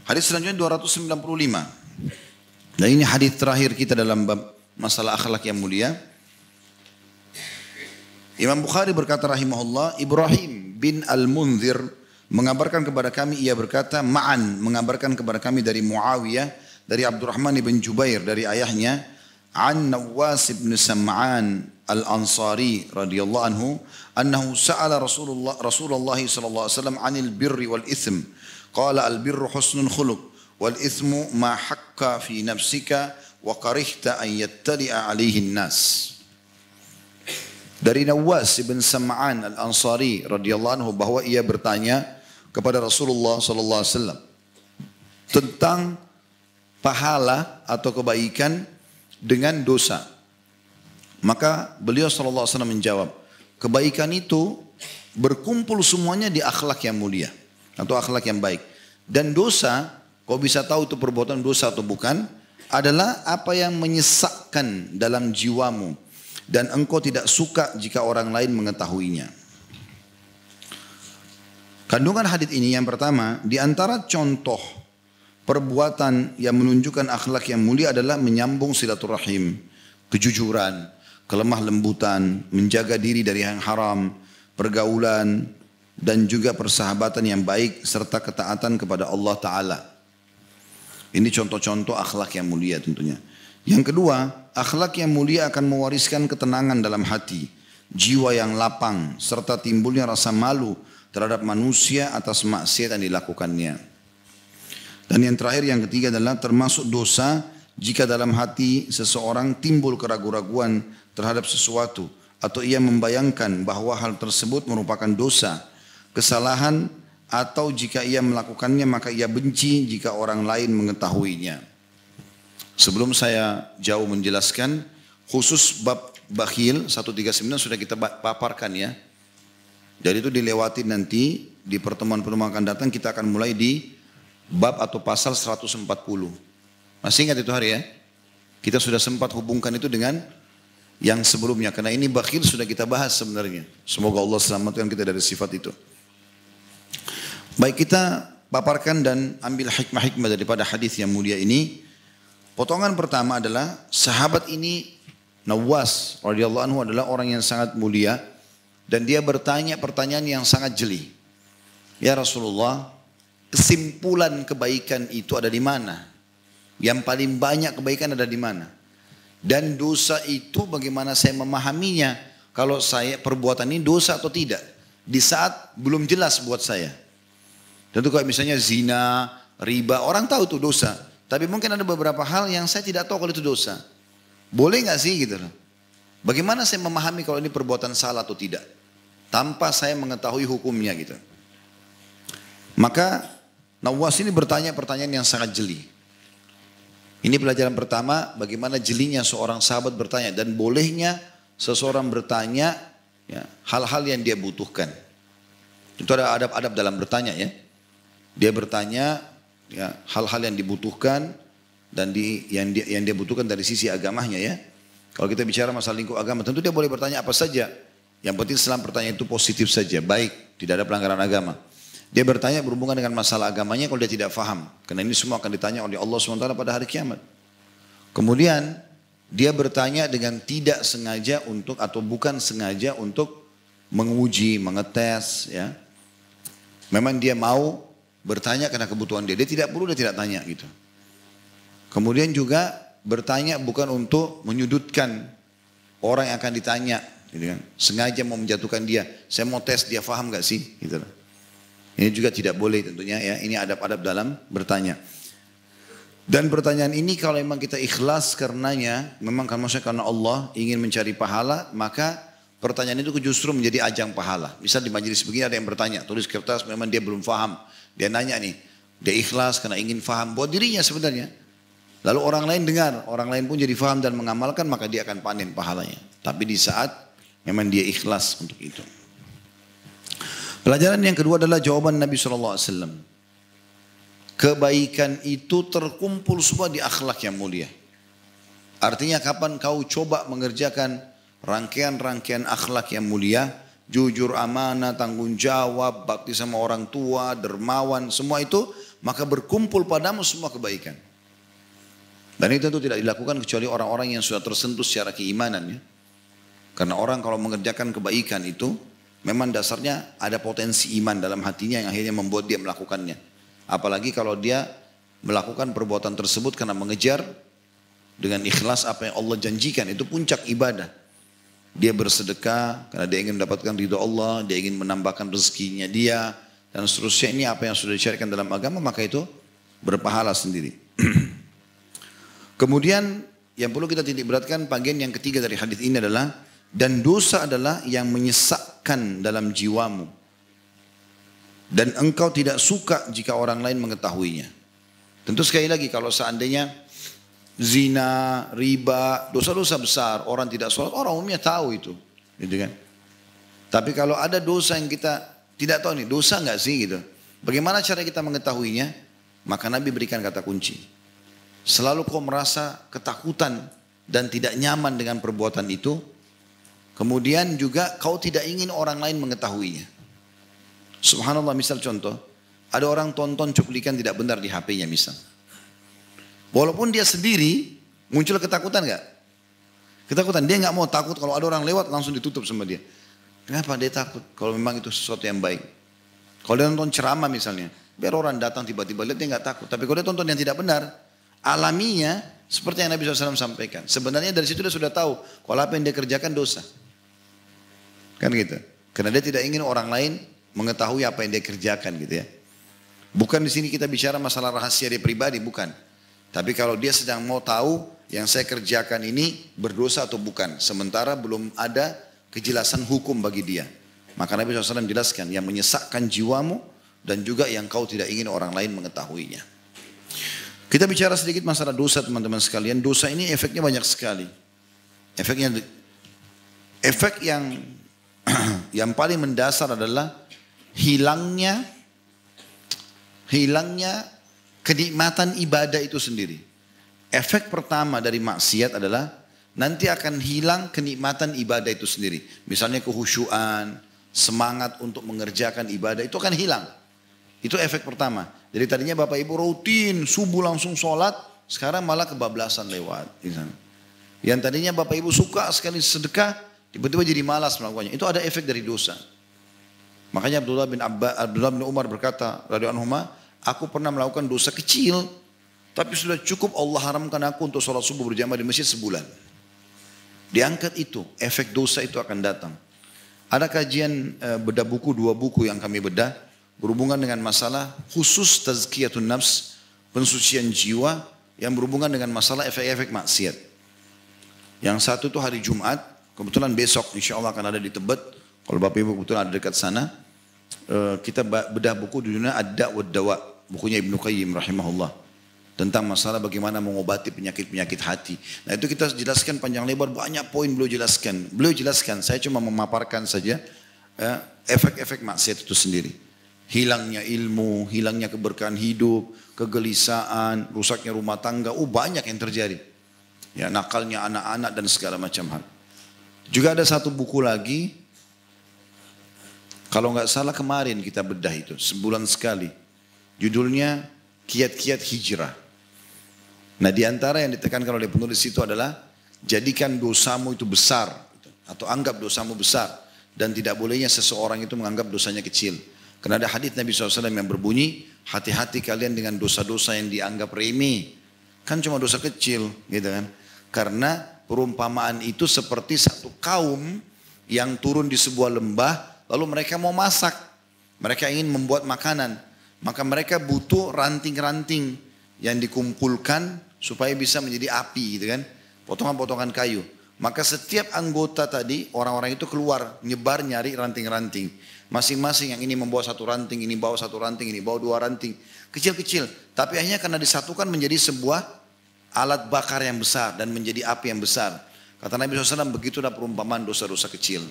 Hadis selanjutnya 295. Dan ini hadis terakhir kita dalam bab masalah akhlak yang mulia. Imam Bukhari berkata rahimahullah, Ibrahim bin Al-Munzir mengabarkan kepada kami, ia berkata, Ma'an mengabarkan kepada kami dari Muawiyah, dari Abdurrahman bin Jubair, dari ayahnya, an Nawas bin Sam'an Al-Ansari radhiyallahu anhu, annahu sa'ala Rasulullah sallallahu alaihi wasallam 'anil birri wal itsm. Qala al-birru husnul khuluq wal itsmu ma hakka fi nafsika wa karihta an yattali'a 'alaihi an-nas. Dari Nawas bin Sam'an Al-Ansari radhiyallahu anhu bahwa ia bertanya kepada Rasulullah sallallahu alaihi wasallam tentang pahala atau kebaikan dengan dosa. Maka beliau sallallahu alaihi wasallam menjawab, kebaikan itu berkumpul semuanya di akhlak yang mulia atau akhlak yang baik. Dan dosa, kau bisa tahu itu perbuatan dosa atau bukan, adalah apa yang menyesakkan dalam jiwamu dan engkau tidak suka jika orang lain mengetahuinya. Kandungan hadis ini yang pertama, di antara contoh perbuatan yang menunjukkan akhlak yang mulia adalah menyambung silaturahim, kejujuran, kelemah lembutan, menjaga diri dari yang haram, pergaulan, dan juga persahabatan yang baik serta ketaatan kepada Allah Ta'ala. Ini contoh-contoh akhlak yang mulia tentunya. Yang kedua, akhlak yang mulia akan mewariskan ketenangan dalam hati, jiwa yang lapang, serta timbulnya rasa malu terhadap manusia atas maksiat yang dilakukannya. Dan yang terakhir, yang ketiga adalah termasuk dosa jika dalam hati seseorang timbul keraguan-raguan terhadap sesuatu atau ia membayangkan bahwa hal tersebut merupakan dosa, kesalahan, atau jika ia melakukannya maka ia benci jika orang lain mengetahuinya. Sebelum saya jauh menjelaskan, khusus bab bakhil 139 sudah kita paparkan ya. Jadi itu dilewati nanti di pertemuan-pertemuan akan datang, kita akan mulai di bab atau pasal 140. Masih ingat itu hari ya? Kita sudah sempat hubungkan itu dengan yang sebelumnya. Karena ini bakhil sudah kita bahas sebenarnya. Semoga Allah selamatkan kita dari sifat itu. Baik, kita paparkan dan ambil hikmah-hikmah daripada hadis yang mulia ini. Potongan pertama adalah sahabat ini Nawas radhiyallahu anhu adalah orang yang sangat mulia dan dia bertanya pertanyaan yang sangat jeli. Ya Rasulullah, kesimpulan kebaikan itu ada di mana? Yang paling banyak kebaikan ada di mana? Dan dosa itu bagaimana saya memahaminya? Kalau saya perbuatan ini dosa atau tidak? Di saat belum jelas buat saya. Tentu kalau misalnya zina, riba, orang tahu itu dosa. Tapi mungkin ada beberapa hal yang saya tidak tahu kalau itu dosa. Boleh nggak sih gitu loh? Bagaimana saya memahami kalau ini perbuatan salah atau tidak? Tanpa saya mengetahui hukumnya gitu. Maka Nawas ini bertanya pertanyaan yang sangat jeli. Ini pelajaran pertama, bagaimana jelinya seorang sahabat bertanya. Dan bolehnya seseorang bertanya ya, hal-hal yang dia butuhkan. Itu ada adab-adab dalam bertanya ya. Dia bertanya ya, hal-hal yang dibutuhkan dan yang dia butuhkan dari sisi agamanya ya. Kalau kita bicara masalah lingkup agama, tentu dia boleh bertanya apa saja. Yang penting selama pertanyaan itu positif saja, baik, tidak ada pelanggaran agama. Dia bertanya berhubungan dengan masalah agamanya kalau dia tidak faham. Karena ini semua akan ditanya oleh Allah SWT pada hari kiamat. Kemudian dia bertanya dengan tidak sengaja untuk atau bukan sengaja untuk menguji, mengetes ya. Memang dia mau bertanya karena kebutuhan dia. Dia tidak perlu, dia tidak tanya gitu. Kemudian juga bertanya bukan untuk menyudutkan orang yang akan ditanya. Gitu kan. Sengaja mau menjatuhkan dia. Saya mau tes dia faham gak sih? Gitu. Ini juga tidak boleh tentunya ya. Ini adab-adab dalam bertanya. Dan pertanyaan ini kalau memang kita ikhlas karenanya, memang karena Allah ingin mencari pahala, maka pertanyaan itu justru menjadi ajang pahala. Misal di majelis begini ada yang bertanya, tulis kertas memang dia belum faham. Dia nanya nih, dia ikhlas karena ingin faham buat dirinya sebenarnya. Lalu orang lain dengar, orang lain pun jadi faham dan mengamalkan, maka dia akan panen pahalanya. Tapi di saat memang dia ikhlas untuk itu. Pelajaran yang kedua adalah jawaban Nabi SAW. Kebaikan itu terkumpul semua di akhlak yang mulia. Artinya kapan kau coba mengerjakan rangkaian-rangkaian akhlak yang mulia, jujur, amanah, tanggung jawab, bakti sama orang tua, dermawan, semua itu maka berkumpul padamu semua kebaikan. Dan itu tentu tidak dilakukan kecuali orang-orang yang sudah tersentuh secara keimanan ya. Karena orang kalau mengerjakan kebaikan itu memang dasarnya ada potensi iman dalam hatinya yang akhirnya membuat dia melakukannya. Apalagi kalau dia melakukan perbuatan tersebut karena mengejar dengan ikhlas apa yang Allah janjikan, itu puncak ibadah. Dia bersedekah karena dia ingin mendapatkan ridha Allah, dia ingin menambahkan rezekinya dia, dan seterusnya. Ini apa yang sudah disyariatkan dalam agama, maka itu berpahala sendiri. Kemudian yang perlu kita titik beratkan bagian yang ketiga dari hadis ini adalah, dan dosa adalah yang menyesakkan dalam jiwamu, dan engkau tidak suka jika orang lain mengetahuinya. Tentu sekali lagi kalau seandainya zina, riba, dosa-dosa besar, orang tidak sholat, orang umumnya tahu itu, gitu kan. Tapi kalau ada dosa yang kita tidak tahu nih, dosa nggak sih gitu. Bagaimana cara kita mengetahuinya? Maka Nabi berikan kata kunci. Selalu kau merasa ketakutan dan tidak nyaman dengan perbuatan itu, kemudian juga kau tidak ingin orang lain mengetahuinya. Subhanallah, misal contoh, ada orang tonton cuplikan tidak benar di HP-nya misal. Walaupun dia sendiri, muncul ketakutan nggak? Ketakutan, dia nggak mau, takut kalau ada orang lewat langsung ditutup sama dia. Kenapa dia takut? Kalau memang itu sesuatu yang baik. Kalau dia nonton ceramah misalnya, biar orang datang tiba-tiba lihat, dia nggak takut. Tapi kalau dia tonton yang tidak benar, alaminya seperti yang Nabi SAW sampaikan. Sebenarnya dari situ dia sudah tahu kalau apa yang dia kerjakan dosa. Kan gitu. Karena dia tidak ingin orang lain mengetahui apa yang dia kerjakan gitu ya. Bukan di sini kita bicara masalah rahasia dia pribadi, bukan. Tapi kalau dia sedang mau tahu yang saya kerjakan ini berdosa atau bukan. Sementara belum ada kejelasan hukum bagi dia. Maka Nabi SAW jelaskan yang menyesakkan jiwamu dan juga yang kau tidak ingin orang lain mengetahuinya. Kita bicara sedikit masalah dosa teman-teman sekalian. Dosa ini efeknya banyak sekali. Efek yang paling mendasar adalah hilangnya kenikmatan ibadah itu sendiri. Efek pertama dari maksiat adalah nanti akan hilang kenikmatan ibadah itu sendiri. Misalnya kehusyuan, semangat untuk mengerjakan ibadah itu akan hilang. Itu efek pertama. Jadi tadinya Bapak Ibu rutin subuh langsung sholat, sekarang malah kebablasan lewat. Yang tadinya Bapak Ibu suka sekali sedekah, tiba-tiba jadi malas melakukannya. Itu ada efek dari dosa. Makanya Abdullah bin Umar berkata, radhiyallahu anhu, aku pernah melakukan dosa kecil, tapi sudah cukup Allah haramkan aku untuk sholat subuh berjamaah di masjid sebulan. Diangkat itu, efek dosa itu akan datang. Ada kajian bedah buku, 2 buku yang kami bedah, berhubungan dengan masalah khusus tazkiyatun nafs, pensucian jiwa, yang berhubungan dengan masalah efek-efek maksiat. Yang satu itu hari Jumat, kebetulan besok insya Allah akan ada di Tebet, kalau Bapak Ibu kebetulan ada dekat sana, kita bedah buku judulnya Ad-Da' wad-Dawa, bukunya Ibnu Qayyim rahimahullah, tentang masalah bagaimana mengobati penyakit-penyakit hati. Nah itu kita jelaskan panjang lebar, banyak poin beliau jelaskan. Saya cuma memaparkan saja efek-efek maksiat itu sendiri. Hilangnya ilmu, hilangnya keberkahan hidup, kegelisahan, rusaknya rumah tangga, banyak yang terjadi. Ya, nakalnya anak-anak dan segala macam hal. Juga ada satu buku lagi, kalau nggak salah kemarin kita bedah itu, sebulan sekali. Judulnya Kiat-Kiat Hijrah. Nah di antara yang ditekankan oleh penulis itu adalah jadikan dosamu itu besar, atau anggap dosamu besar, dan tidak bolehnya seseorang itu menganggap dosanya kecil. Karena ada hadits Nabi SAW yang berbunyi, hati-hati kalian dengan dosa-dosa yang dianggap remeh. Kan cuma dosa kecil gitu kan. Karena perumpamaan itu seperti satu kaum yang turun di sebuah lembah, lalu mereka mau masak. Mereka ingin membuat makanan. Maka mereka butuh ranting-ranting yang dikumpulkan supaya bisa menjadi api gitu kan. Potongan-potongan kayu. Maka setiap anggota tadi, orang-orang itu keluar, nyebar nyari ranting-ranting. Masing-masing yang ini membawa satu ranting, ini bawa satu ranting, ini bawa 2 ranting. Kecil-kecil. Tapi akhirnya karena disatukan menjadi sebuah alat bakar yang besar dan menjadi api yang besar. Kata Nabi SAW, begitulah perumpamaan dosa-dosa kecil.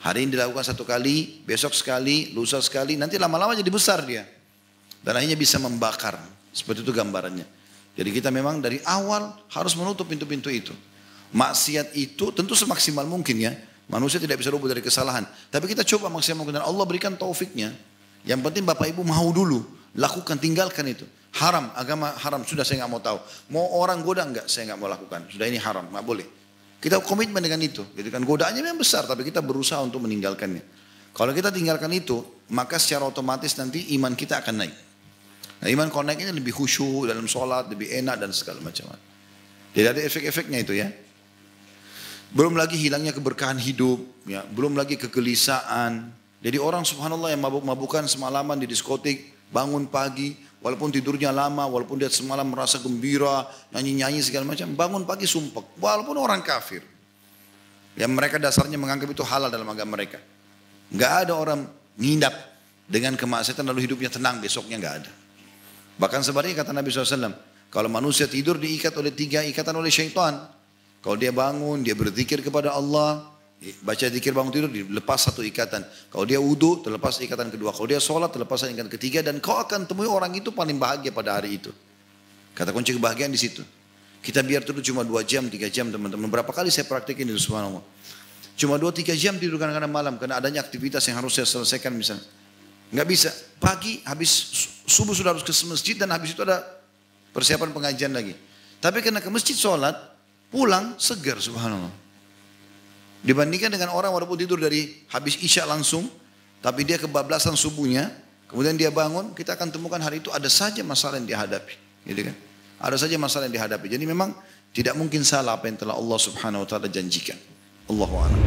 Hari ini dilakukan 1 kali, besok sekali, lusa sekali, nanti lama-lama jadi besar dia. Dan akhirnya bisa membakar. Seperti itu gambarannya. Jadi kita memang dari awal harus menutup pintu-pintu itu. Maksiat itu tentu semaksimal mungkin ya. Manusia tidak bisa luput dari kesalahan. Tapi kita coba maksimal mungkin. Dan Allah berikan taufiknya. Yang penting Bapak Ibu mau dulu. lakukan, tinggalkan itu. Haram, agama haram, sudah saya nggak mau tahu. Mau orang goda enggak, saya nggak mau lakukan. Sudah ini haram, nggak boleh. Kita komitmen dengan itu. Jadi kan godaannya memang besar, tapi kita berusaha untuk meninggalkannya. Kalau kita tinggalkan itu, maka secara otomatis nanti iman kita akan naik. Nah, iman kalau naik ini lebih khusyuk dalam sholat, lebih enak dan segala macam. Jadi ada efek-efeknya itu ya. Belum lagi hilangnya keberkahan hidup, ya. Belum lagi kegelisahan. Jadi orang subhanallah yang mabuk-mabukan semalaman di diskotik, bangun pagi, walaupun tidurnya lama, walaupun dia semalam merasa gembira, nyanyi-nyanyi segala macam, bangun pagi sumpah, walaupun orang kafir. Yang mereka dasarnya menganggap itu halal dalam agama mereka. Enggak ada orang ngindap dengan kemaksiatan lalu hidupnya tenang, besoknya enggak ada. Bahkan sebenarnya kata Nabi SAW, kalau manusia tidur diikat oleh 3 ikatan oleh syaitan. Kalau dia bangun, dia berzikir kepada Allah, baca zikir bangun tidur, dilepas 1 ikatan. Kalau dia wudu, terlepas ikatan kedua. Kalau dia sholat, terlepas ikatan ketiga. Dan kau akan temui orang itu paling bahagia pada hari itu. Kata kunci kebahagiaan di situ. Kita biar tidur cuma 2 jam, 3 jam teman-teman. Berapa kali saya praktekin itu subhanallah. Cuma 2-3 jam tidur kadang-kadang malam. Karena adanya aktivitas yang harus saya selesaikan misalnya. Nggak bisa. Pagi habis subuh sudah harus ke masjid dan habis itu ada persiapan pengajian lagi. Tapi karena ke masjid sholat, pulang segar subhanallah. Dibandingkan dengan orang walaupun tidur dari habis isya langsung, tapi dia kebablasan subuhnya, kemudian dia bangun, kita akan temukan hari itu ada saja masalah yang dihadapi. Gitu kan? Ada saja masalah yang dihadapi. Jadi memang tidak mungkin salah apa yang telah Allah subhanahu wa ta'ala janjikan. Allahu a'lam.